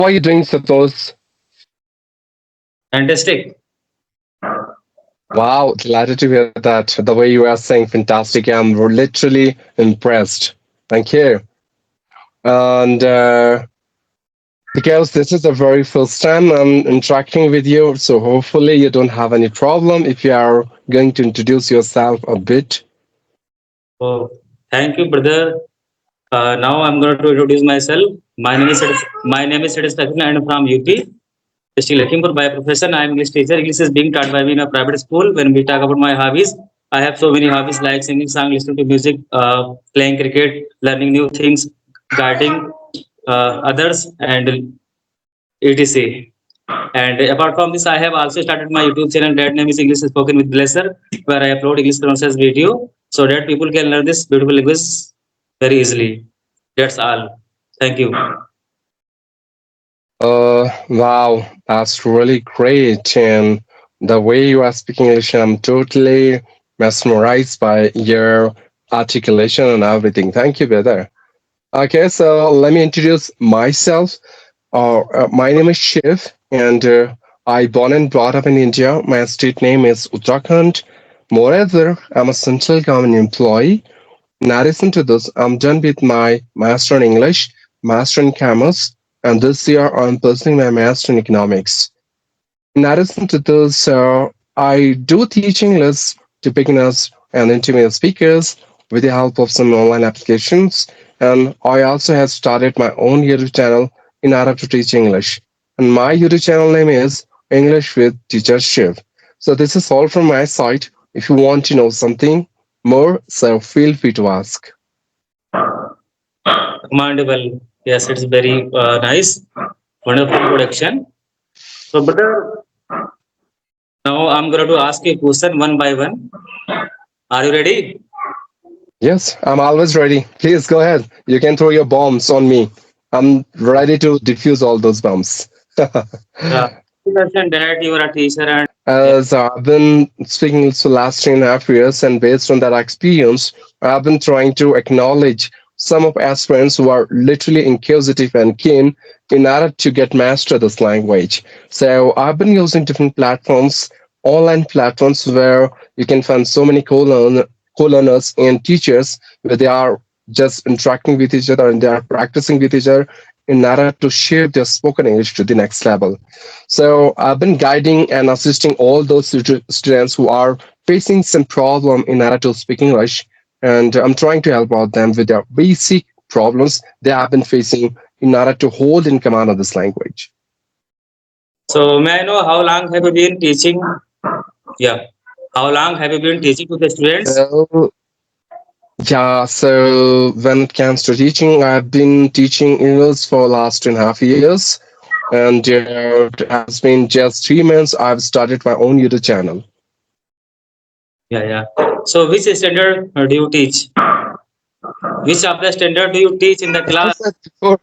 How are you doing, Santosh? Fantastic. Wow, delighted to hear that. The way you are saying fantastic, I'm literally impressed. Thank you. And because this is the very first time I'm interacting with you, so hopefully you don't have any problem if you are going to introduce yourself a bit. Oh, thank you, brother. Now I'm going to introduce myself. My name is Satisfaction and I'm from UP. Still looking for by profession. I'm English teacher. English is being taught by me in a private school. When we talk about my hobbies, I have so many hobbies like singing song, listening to music, playing cricket, learning new things, guiding others, and etc. And apart from this, I have also started my YouTube channel. That name is English Spoken with Blesser, where I upload English pronunciation video so that people can learn this beautiful language very easily. That's all. Thank you. Wow, that's really great. And the way you are speaking English, I'm totally mesmerized by your articulation and everything. Thank you, brother. Okay, so let me introduce myself. My name is Shiv, and I born and brought up in India. My state name is Uttarakhand. Moreover, I'm a central government employee. In addition to this, I'm done with my Master in English, Master in Commerce, and this year I'm pursuing my Master in Economics. In addition to this, I do teach English to beginners and intermediate speakers with the help of some online applications. And I also have started my own YouTube channel in order to teach English. And my YouTube channel name is English with Teacher Shiv. So this is all from my side. If you want to know something more, so feel free to ask. Commendable. Yes, it's very nice. Wonderful introduction. So, brother, now I'm going to ask you a question one by one. Are you ready? Yes, I'm always ready. Please go ahead. You can throw your bombs on me. I'm ready to defuse all those bombs. Yeah. You mentioned that you are a teacher and yeah. As I've been speaking for the last 3.5 years, and based on that experience, I've been trying to acknowledge some of aspirants who are literally inquisitive and keen in order to get master this language. So I've been using different platforms, online platforms where you can find so many co-learners and teachers where they are just interacting with each other and they are practicing with each other in order to shape their spoken English to the next level. So I've been guiding and assisting all those students who are facing some problem in order to speak English, and I'm trying to help out them with their basic problems they have been facing in order to hold in command of this language. So, may I know how long have you been teaching? Yeah. How long have you been teaching to the students? So yeah, so when it comes to teaching, I've been teaching English for last 2.5 years, and it has been just 3 months. I've started my own YouTube channel. Yeah, yeah. So, which standard do you teach? Which of the standard do you teach in the As I class? said before,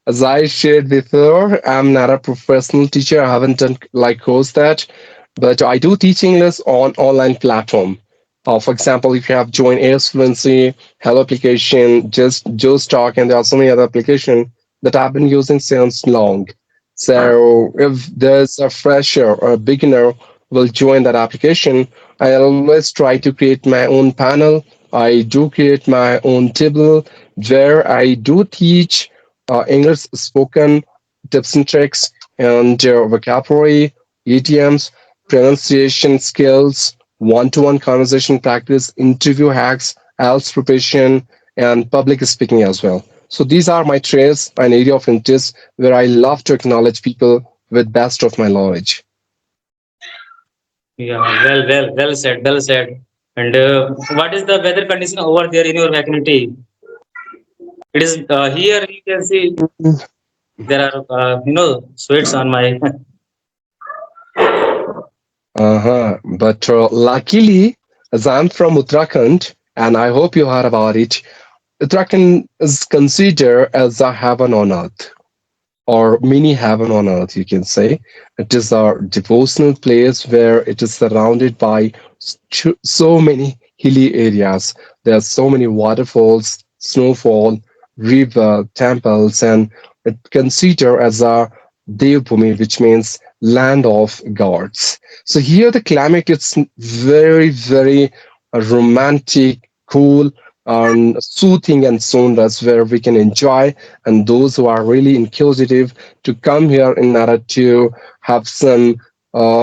as I shared before, I'm not a professional teacher. I haven't done like course that, but I do teach English on online platform. For example, if you have joined AS Fluency, Hello application, just Joe's Talk, and there are so many other applications that I've been using since long. So if there's a fresher or a beginner will join that application, I always try to create my own panel. I do create my own table where I do teach English spoken tips and tricks and vocabulary, idioms, pronunciation skills, one-to-one conversation practice, interview hacks, IELTS preparation, and public speaking as well. So these are my traits and area of interest where I love to acknowledge people with best of my knowledge. Yeah, well said, well said. And what is the weather condition over there in your locality? It is here you can see there are sweats on my. But luckily, as I'm from Uttarakhand, and I hope you heard about it, Uttarakhand is considered as a heaven on earth, or mini heaven on earth, you can say. It is a devotional place where it is surrounded by so many hilly areas. There are so many waterfalls, snowfall, river, temples, and it considered as a Devbhumi, which means land of gods. So here the climate is very, very romantic, cool, and soothing and soundless, where we can enjoy. And those who are really inquisitive to come here in order to have some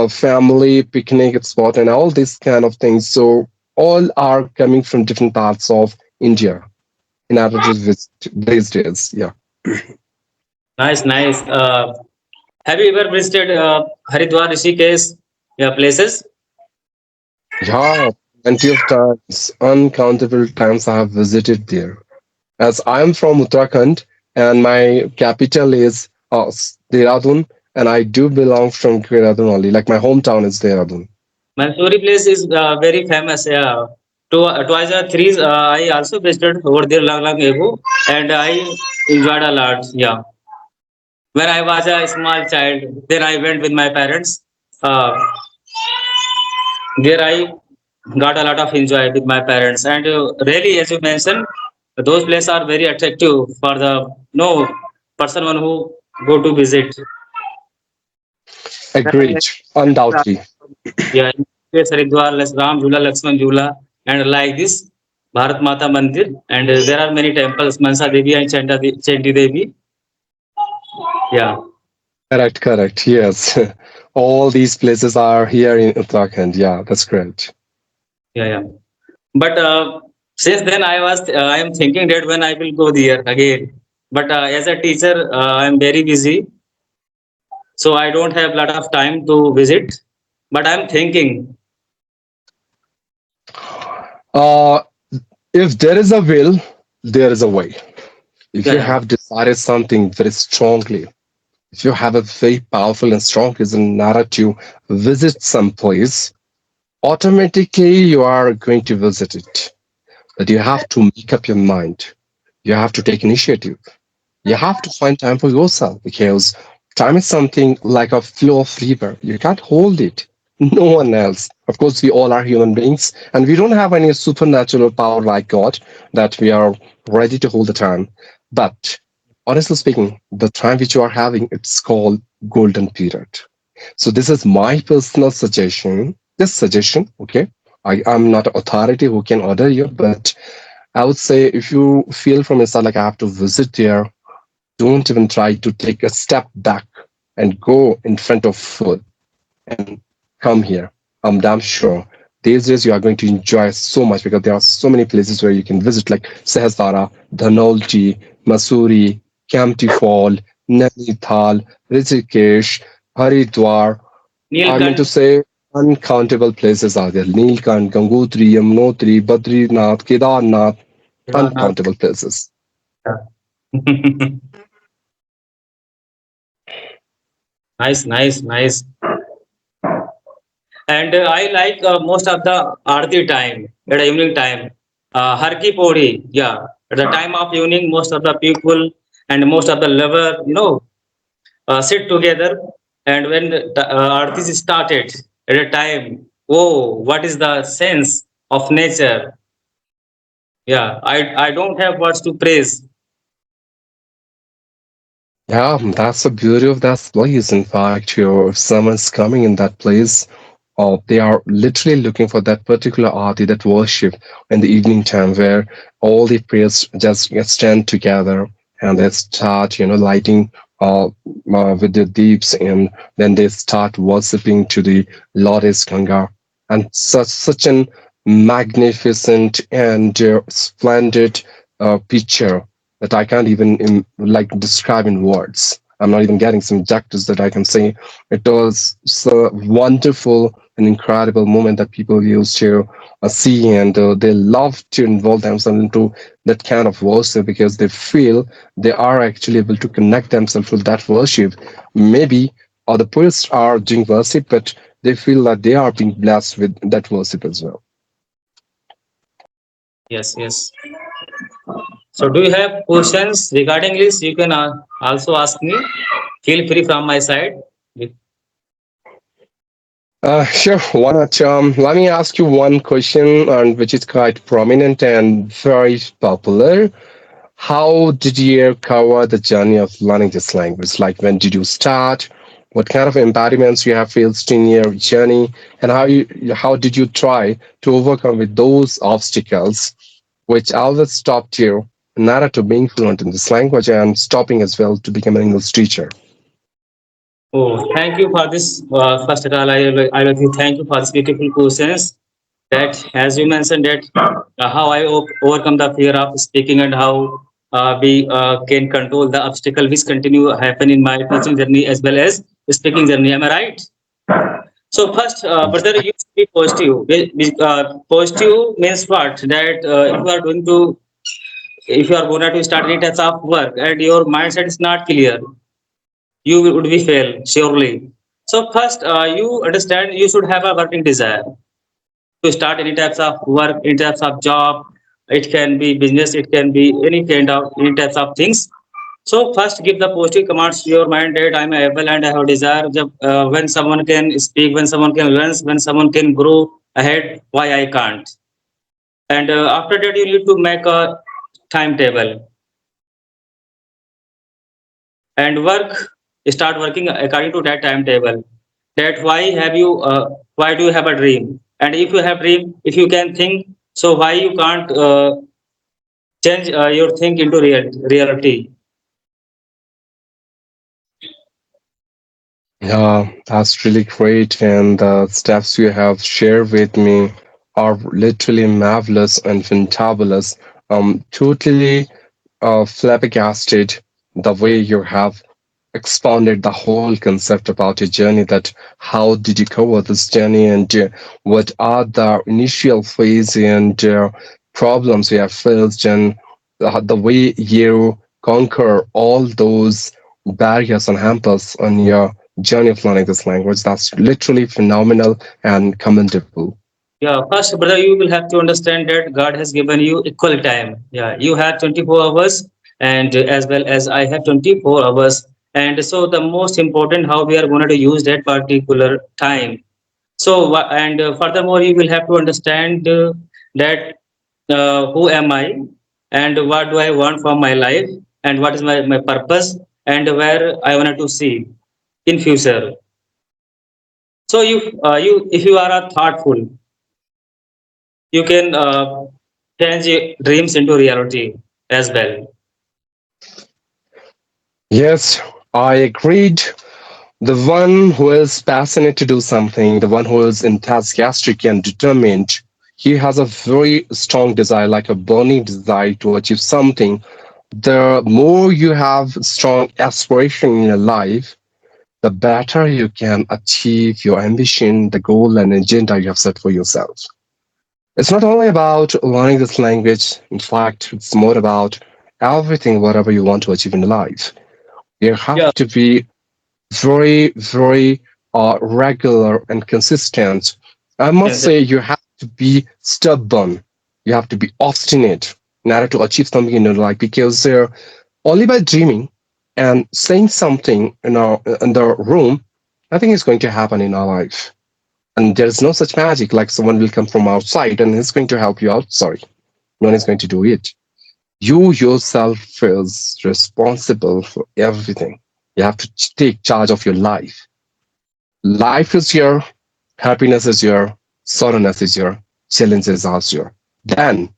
family picnic spot and all these kind of things. So all are coming from different parts of India in order to visit these days. Yeah. Nice, nice. Have you ever visited Haridwar, Rishikesh, yeah, places? Yeah, plenty of times, uncountable times I have visited there. As I am from Uttarakhand and my capital is Dehradun, and I do belong from Dehradun only. Like my hometown is Dehradun. Mansoori place is very famous. Yeah. Twice or thrice I also visited over there long, long ago, and I enjoyed a lot. Yeah. When I was a small child, then I went with my parents. Uh, there I got a lot of enjoy with my parents, and really, as you mentioned, those places are very attractive for the no person one who go to visit. Agreed, undoubtedly. Yeah, Haridwar, Ram Jhula, Lakshman Jhula, and like this, Bharat Mata Mandir, and there are many temples, Mansa Devi and Chanti Devi. Yeah, Correct, correct. Yes. All these places are here in Uttarakhand. Yeah, that's great. yeah, yeah. But since then, I am thinking that when I will go there again. But as a teacher, I am very busy, so I don't have a lot of time to visit. But I'm thinking, Uh, if there is a will, there is a way. If yeah, you yeah, have decided something very strongly, if you have a very powerful and strong reason not to visit some place, automatically you are going to visit it. But you have to make up your mind. You have to take initiative. You have to find time for yourself because time is something like a flow of river. You can't hold it. No one else. Of course, we all are human beings and we don't have any supernatural power like God that we are ready to hold the time. But honestly speaking, the time which you are having, it's called golden period. So this is my personal suggestion. Just suggestion, okay? I'm not an authority who can order you, but I would say if you feel from inside like I have to visit there, don't even try to take a step back and go in front of food and come here. I'm damn sure these days you are going to enjoy so much because there are so many places where you can visit, like Sahasrara, Dhanolji, Masuri, Kamptee Fall, Nainital, Rishikesh, Haridwar. I mean to Neelkant. say, uncountable places are there. Nilkant, Gangotri, Yamunotri, Badrinath, Kedarnath, Kedarnath. uncountable places. Nice, nice, nice. And I like most of the Aarti time, at the evening time. Har Ki Pori, yeah. At the time of evening, most of the people and most of the lover, sit together. And when the Aarti is started at a time, oh, what is the sense of nature? Yeah, I don't have words to praise. Yeah, that's the beauty of that place. In fact, if someone's coming in that place, they are literally looking for that particular arti, that worship in the evening time where all the priests just get stand together and they start, lighting with the deeps, and then they start worshipping to the Lotus Ganga. And such an magnificent and splendid picture that I can't even like describe in words. I'm not even getting some adjectives that I can say. It was so wonderful and incredible moment that people used to see, and they love to involve themselves into that kind of worship because they feel they are actually able to connect themselves with that worship. Maybe other priests are doing worship, but they feel that they are being blessed with that worship as well. Yes, yes. So, do you have questions regarding this? You can also ask me. Feel free from my side. Sure, why not? Let me ask you one question, and which is quite prominent and very popular. How did you cover the journey of learning this language? Like when did you start? What kind of impediments you have faced in your journey, and how did you try to overcome with those obstacles which always stopped you not to being fluent in this language and stopping as well to become an English teacher? Oh, thank you for this. First of all, I like to thank you for this beautiful questions. That, as you mentioned, that how I overcome the fear of speaking and how we can control the obstacle which continue happen in my teaching journey as well as speaking journey. Am I right? So first, brother, you should be positive. Positive means what? That if you are going to start any types of work and your mindset is not clear, you would be fail surely. So first, you understand you should have a working desire to start any types of work, any types of job. It can be business, it can be any types of things. So first, give the positive commands to your mind that I'm able and I have desire. When someone can speak, when someone can learn, when someone can grow ahead, why I can't? And after that, you need to make a timetable and start working according to that timetable. That why do you have a dream? And if you have dream, if you can think, so why you can't change your think into reality? Yeah, that's really great. And the steps you have shared with me are literally marvelous and fantabulous. Totally flabbergasted the way you have expounded the whole concept about your journey, that how did you cover this journey, and what are the initial phase and problems you have faced, and the way you conquer all those barriers and hampers on your journey of learning this language. That's literally phenomenal and commendable. Yeah, first, brother, you will have to understand that God has given you equal time. Yeah, you have 24 hours, and as well as I have 24 hours. And so, the most important, how we are going to use that particular time. So, and furthermore, you will have to understand that who am I, and what do I want from my life, and what is my purpose, and where I wanted to see in future. So, if you are a thoughtful, you can change your dreams into reality as well. Yes, I agreed. The one who is passionate to do something, the one who is enthusiastic and determined, he has a very strong desire, like a burning desire to achieve something. The more you have strong aspiration in your life, the better you can achieve your ambition, the goal and agenda you have set for yourself. It's not only about learning this language. In fact, it's more about everything, whatever you want to achieve in life. You Yeah, have to be very, very regular and consistent. I must yes, say, you have to be stubborn. You have to be obstinate in order to achieve something in your life, because only by dreaming and saying something in the room, nothing is going to happen in our life. And there is no such magic like someone will come from outside and is going to help you out. Sorry, no one is going to do it. You yourself feels responsible for everything. You have to take charge of your life. Life is your, happiness is your, sorrowness is your, challenge is also your. Then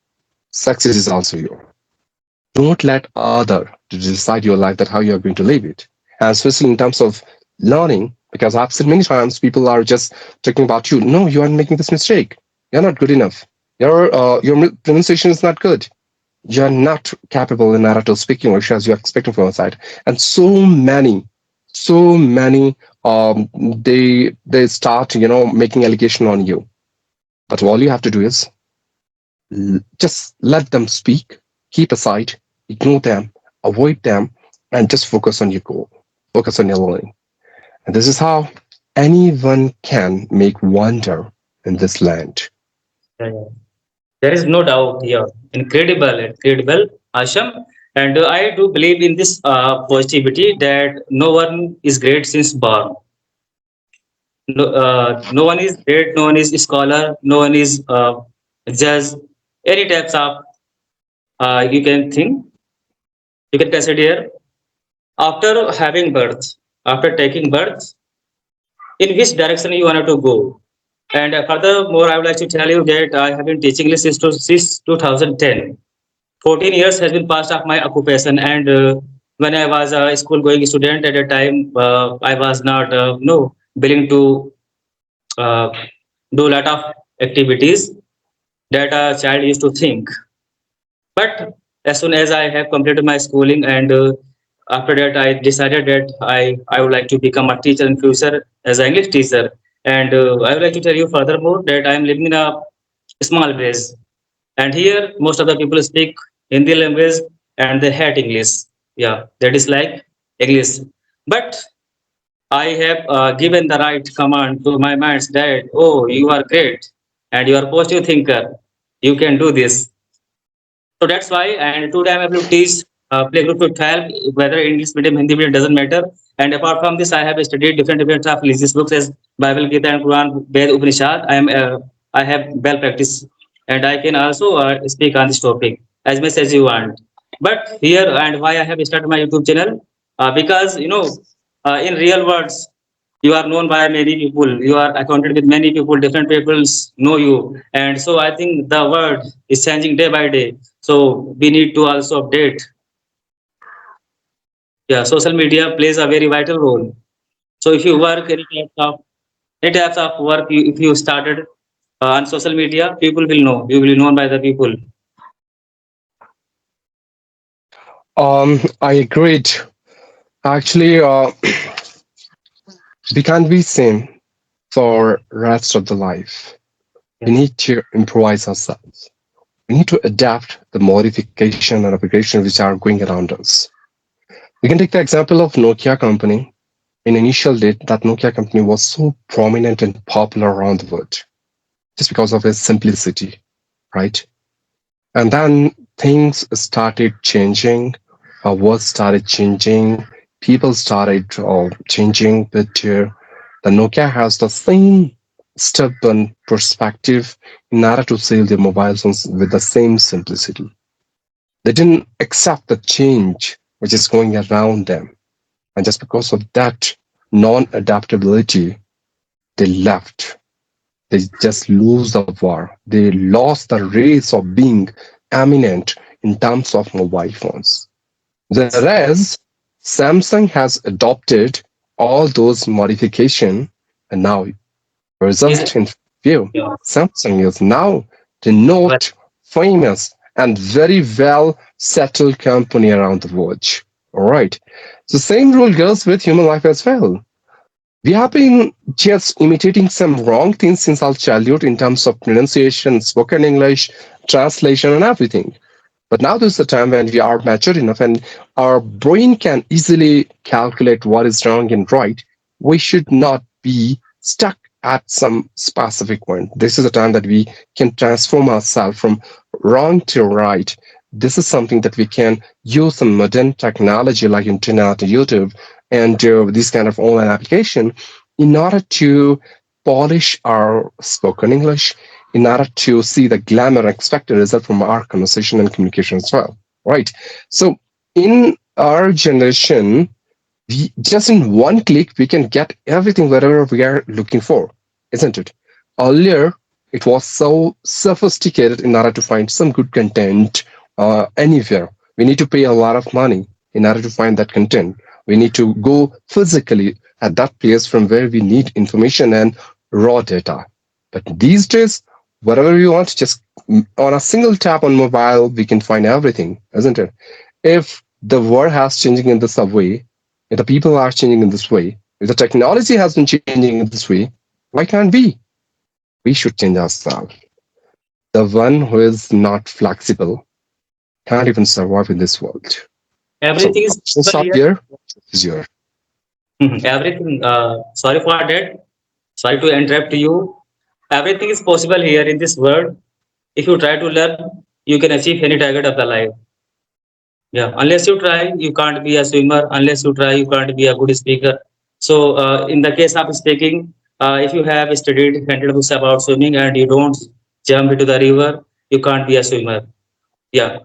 success is also your. Don't let other to decide your life, that how you are going to live it. And especially in terms of learning, because I've seen many times people are just talking about you. No, you are making this mistake. You're not good enough. Your pronunciation is not good. You're not capable in order to speak English as you're expecting from outside. And so many, they start, making allegation on you. But all you have to do is just let them speak, keep aside, ignore them, avoid them, and just focus on your goal, focus on your learning. And this is how anyone can make wonder in this land. yeah, yeah. There is no doubt here. Incredible, incredible, Asham. And I do believe in this positivity that no one is great since born. No one is great, no one is scholar, no one is judge, any types of you can think. You can consider after having birth, after taking birth, in which direction you wanted to go. And furthermore, I would like to tell you that I have been teaching English since 2010. 14 years has been passed of my occupation, and when I was a school going student at a time, I was not no willing to uh, do a lot of activities that a child used to think. But as soon as I have completed my schooling, and after that I decided that I would like to become a teacher in future as an English teacher. And I would like to tell you furthermore that I am living in a small village, and here most of the people speak Hindi language and they hate English. Yeah, that is like English. But I have given the right command to my minds that, oh, you are great and you are positive thinker. You can do this. So that's why, and today I'm able to teach play group to 12, whether English medium, Hindi medium, doesn't matter. And apart from this, I have studied different of religious books as Bible, Gita, and Quran, Ved, Upanishad. I have well practice, and I can also speak on this topic as much as you want. But here, and why I have started my YouTube channel, because in real words, you are known by many people, you are acquainted with many people, different peoples know you, and so I think the world is changing day by day, so we need to also update. Yeah, social media plays a very vital role. So if you work any types of work, if you started on social media, people will know, you will be known by the people. I agreed. Actually, we can't be same for rest of the life. We Yeah. need to improvise ourselves. We need to adapt the modification and application which are going around us. We can take the example of Nokia company. In initial date, that Nokia company was so prominent and popular around the world just because of its simplicity, right? And then things started changing, our world started changing, people started changing, but the Nokia has the same stubborn perspective in order to sell their mobile phones with the same simplicity. They didn't accept the change which is going around them. And just because of that non adaptability, they left. They just lose the war. They lost the race of being eminent in terms of mobile phones. Whereas Samsung has adopted all those modification, and now Yes. result in view. Yeah. Samsung is now the Well, note famous and very well settled company around the world. All right. So same rule goes with human life as well. We have been just imitating some wrong things since our childhood in terms of pronunciation, spoken English, translation, and everything. But now there's the time when we are mature enough and our brain can easily calculate what is wrong and right. We should not be stuck at some specific point. This is the time that we can transform ourselves from wrong to right. This is something that we can use some modern technology like internet, YouTube, and this kind of online application in order to polish our spoken English, in order to see the glamour expected result from our conversation and communication as well. Right. So in our generation, we just in one click we can get everything whatever we are looking for, isn't it? Earlier, it was so sophisticated in order to find some good content anywhere. We need to pay a lot of money in order to find that content. We need to go physically at that place from where we need information and raw data. But these days, whatever we want, just on a single tap on mobile, we can find everything, isn't it? If the world has changing in this way, if the people are changing in this way, if the technology has been changing in this way, why can't we? We should change ourselves. The one who is not flexible can't even survive in this world. So everything is I'll possible stop here. here. Is your Everything. Sorry for that. Sorry to interrupt you. Everything is possible here in this world. If you try to learn, you can achieve any target of the life. Yeah, unless you try, you can't be a swimmer. Unless you try, you can't be a good speaker. So, in the case of speaking, if you have studied 100 books about swimming and you don't jump into the river, you can't be a swimmer. Yeah.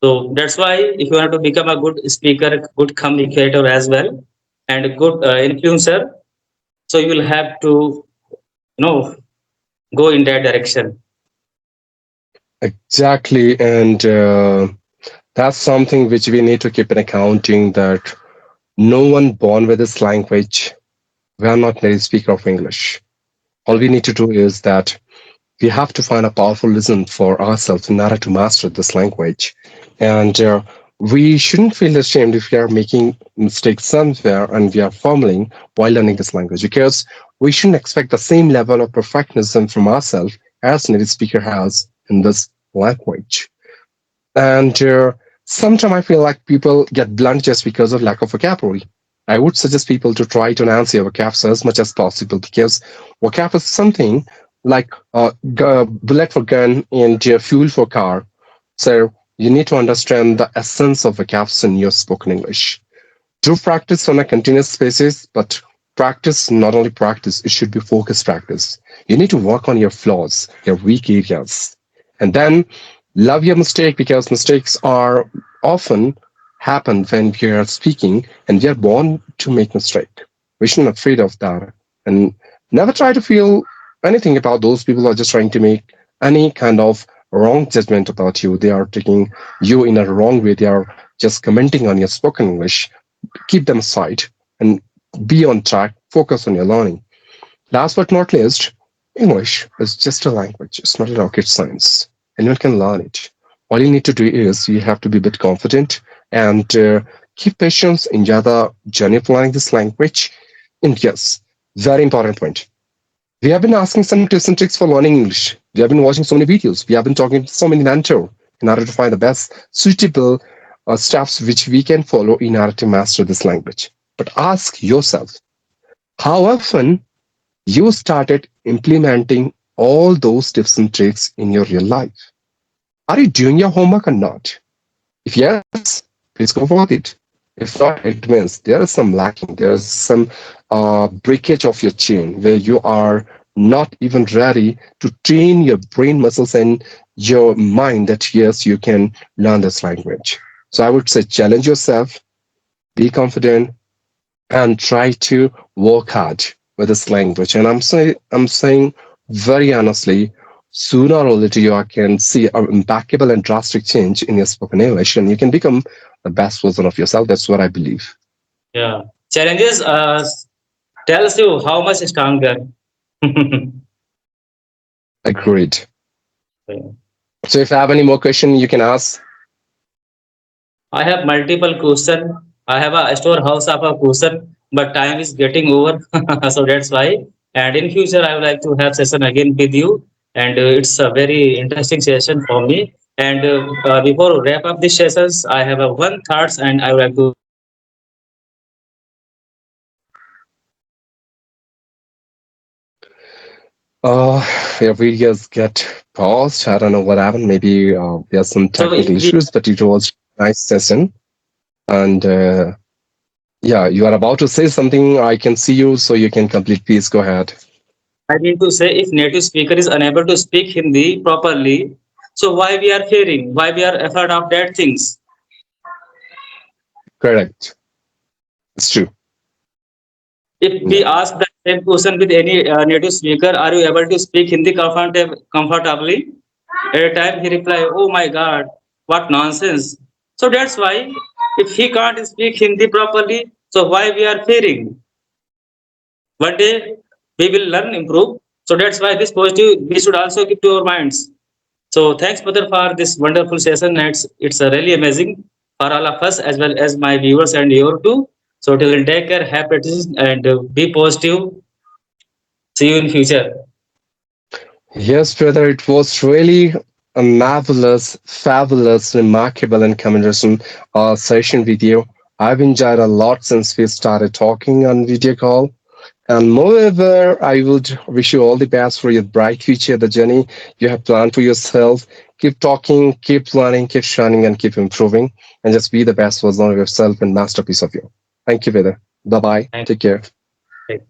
So that's why if you want to become a good speaker, good communicator as well, and a good influencer, so you will have to go in that direction. Exactly. And that's something which we need to keep in accounting that no one born with this language, we are not native speaker of English. All we need to do is that we have to find a powerful lesson for ourselves in order to master this language. And we shouldn't feel ashamed if we are making mistakes somewhere and we are fumbling while learning this language because we shouldn't expect the same level of perfectionism from ourselves as native speaker has in this language. And sometimes I feel like people get blunt just because of lack of vocabulary. I would suggest people to try to enhance your vocab as much as possible because vocab is something like bullet for gun and fuel for car. So you need to understand the essence of vocabs in your spoken English. Do practice on a continuous basis, but practice, not only practice, it should be focused practice. You need to work on your flaws, your weak areas, and then love your mistake because mistakes are often happen when we are speaking and we are born to make mistake. We shouldn't be afraid of that and never try to feel anything about those people who are just trying to make any kind of wrong judgment about you. They are taking you in a wrong way. They are just commenting on your spoken English. Keep them aside and be on track. Focus on your learning. Last but not least, English is just a language. It's not a rocket science. Anyone can learn it. All you need to do is you have to be a bit confident and keep patience, enjoy the journey of learning this language. And yes, very important point. We have been asking some tips and tricks for learning English. We have been watching so many videos. We have been talking to so many mentors in order to find the best suitable steps which we can follow in order to master this language. But ask yourself, how often you started implementing all those tips and tricks in your real life? Are you doing your homework or not? If yes, please go for it. If not, it means there is some lacking. There is some breakage of your chain where you are not even ready to train your brain muscles and your mind that yes, you can learn this language. So I would say challenge yourself, be confident, and try to work hard with this language. And I'm saying very honestly, sooner or later you can see an impeccable and drastic change in your spoken English, and you can become the best version of yourself. That's what I believe. Yeah, challenges tells you how much stronger. Agreed. So if you have any more question, you can ask. I have multiple question. I have a storehouse of a question, but time is getting over, so that's why. And in future, I would like to have session again with you, and it's a very interesting session for me. And before wrap up these sessions, I have a one thoughts, and I would like to say that Uh, your videos get paused. I don't know what happened. Maybe there's some so. If technical we, issues, but it was a nice session. And yeah, you are about to say something. I can see you, so you can complete. Please go ahead. I mean to say, if native speaker is unable to speak Hindi properly, so why we are fearing? Why we are afraid of that things? Correct. It's true. If we Yeah. ask the same question with any native speaker, are you able to speak Hindi comfortably? At a time he reply, "Oh my God, what nonsense!" So that's why, if he can't speak Hindi properly, so why we are fearing? One day we will learn, improve. So that's why this positive we should also keep to our minds. So thanks, brother, for this wonderful session. It's really amazing for all of us as well as my viewers and your too. So till then, take care, have practice, and be positive. See you in future. Yes, brother, it was really a marvelous, fabulous, remarkable, and commendation session with you. I've enjoyed a lot since we started talking on video call. And moreover, I would wish you all the best for your bright future, the journey you have planned for yourself. Keep talking, keep learning, keep shining, and keep improving, and just be the best version of yourself and masterpiece of you. Thank you, Veda. Bye bye. Thank Take care. you.